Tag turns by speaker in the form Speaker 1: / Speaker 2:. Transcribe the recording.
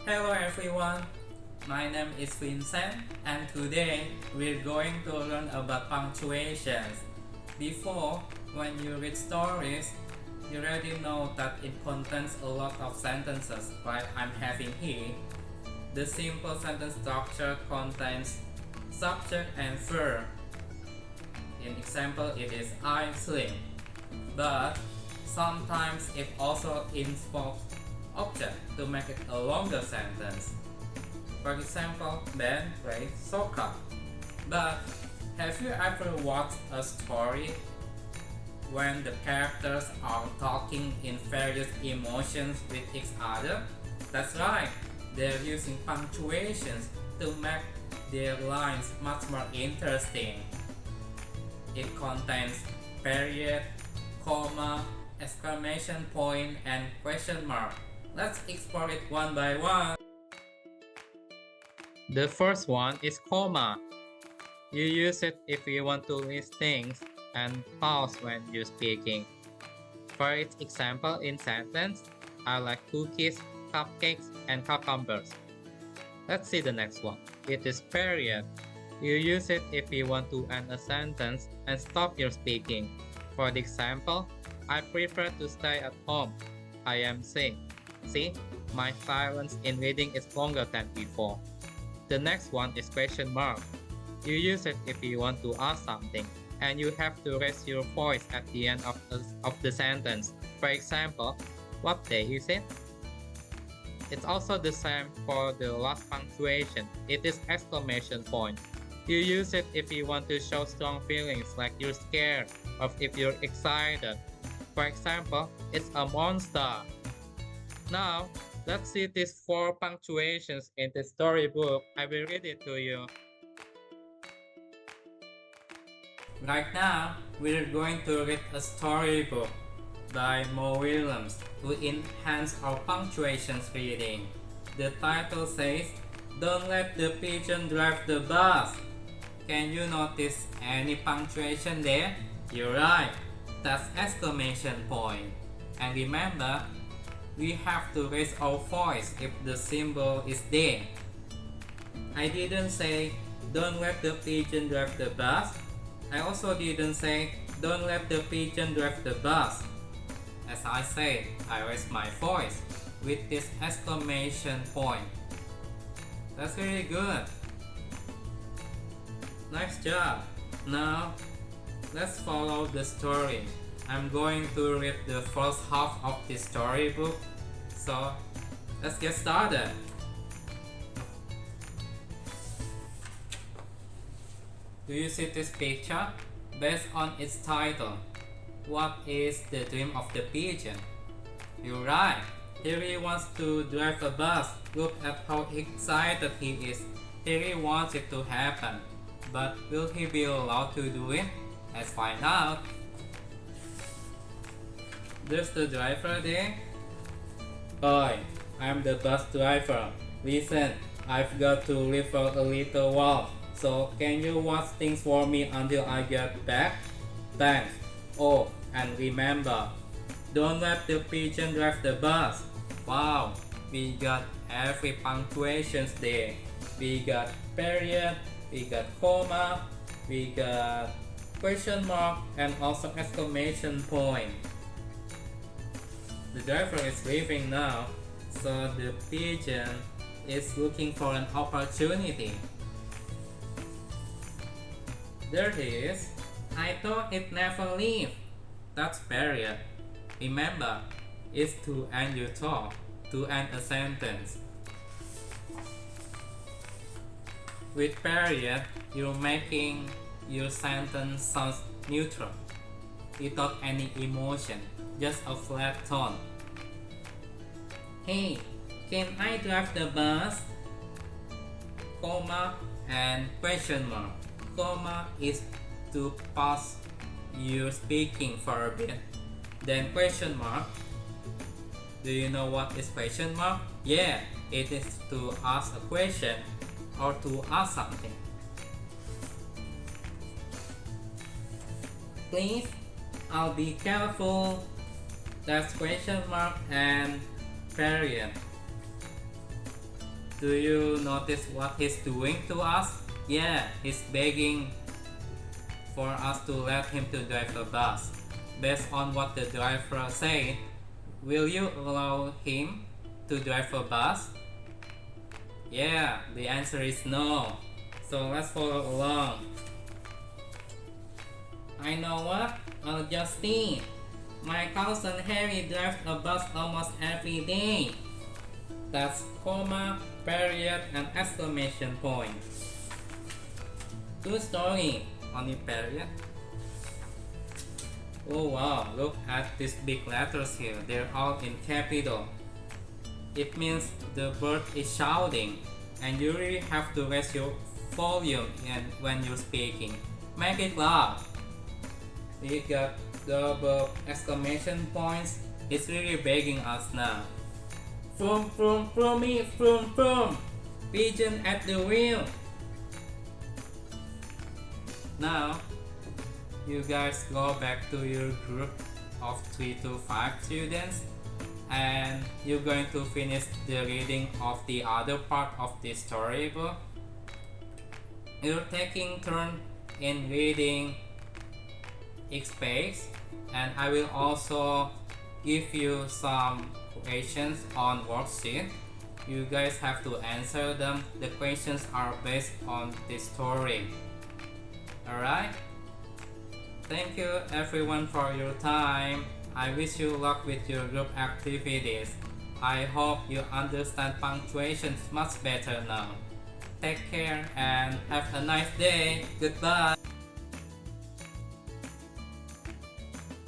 Speaker 1: Hello everyone, my name is Vincent and today we're going to learn about punctuations. Before, when you read stories, you already know that it contains a lot of sentences like I'm having here. The simple sentence structure contains subject and verb. In example, it is I sleep. But sometimes it also involves object to make it a longer sentence. For example, Ben plays soccer. But have you ever watched a story when the characters are talking in various emotions with each other? That's right, they're using punctuations to make their lines much more interesting. It contains period, comma, exclamation point, and question mark. Let's explore it one by one. The first one is comma. You use it if you want to list things and pause when you're speaking. For its example in sentence, I like cookies, cupcakes, and cucumbers. Let's see the next one. It is period. You use it if you want to end a sentence and stop your speaking. For the example, I prefer to stay at home. I am sick. See, my silence in reading is longer than before. The next one is question mark. You use it if you want to ask something and you have to raise your voice at the end of the sentence. For example, what day is it? It's also the same for the last punctuation. It is exclamation point. You use it if you want to show strong feelings like you're scared or if you're excited. For example, it's a monster. Now, let's see these 4 punctuations in the storybook. I will read it to you. Right now, we're going to read a storybook by Mo Williams to enhance our punctuations reading. The title says, "Don't let the pigeon drive the bus." Can you notice any punctuation there? You're right, that's exclamation point. And remember, we have to raise our voice if the symbol is there. I didn't say, "Don't let the pigeon drive the bus." I also didn't say, "Don't let the pigeon drive the bus." As I said, I raised my voice with this exclamation point. That's really good. Nice job. Now, let's follow the story. I'm going to read the first half of the storybook. So, let's get started. Do you see this picture? Based on its title, what is the dream of the pigeon? You're right. He really wants to drive a bus. Look at how excited he is. He really wants it to happen. But will he be allowed to do it? Let's find out. There's the driver there. Hi, I'm the bus driver. Listen, I've got to leave for a little while. So can you watch things for me until I get back? Thanks. Oh, and remember, don't let the pigeon drive the bus. Wow, we got every punctuations there. We got period, we got comma, we got question mark, and also exclamation point. The driver is leaving now, so the pigeon is looking for an opportunity. There he is. I thought it never leave. That's period. Remember, it's to end your talk, to end a sentence. With period, you're making your sentence sound neutral, without any emotion, just a flat tone. Hey, can I drive the bus? Comma and question mark. Comma is to pause your speaking for a bit. Then question mark. Do you know what is question mark? Yeah, it is to ask a question or to ask something. Please, I'll be careful. That's question mark and period. Do you notice what he's doing to us? Yeah, he's begging for us to let him to drive the bus. Based on what the driver said, will you allow him to drive a bus? Yeah, the answer is no. So let's follow along. I know what? I'll just see. My cousin Harry drives a bus almost every day. That's comma, period, and exclamation point. True story. Only period. Oh wow, look at these big letters here. They're all in capital. It means the bird is shouting, and you really have to raise your volume when you're speaking. Make it loud. We got double exclamation points. It's really begging us now. Vroom vroom vroomy vroom vroom. Pigeon at the wheel. Now, you guys go back to your group of 3 to 5 students, and you're going to finish the reading of the other part of the storybook. You're taking turn in reading each page, and I will also give you some questions on worksheet. You guys have to answer them. The questions are based on the story. Alright? Thank you everyone for your time. I wish you luck with your group activities. I hope you understand punctuations much better now. Take care and have a nice day. Goodbye.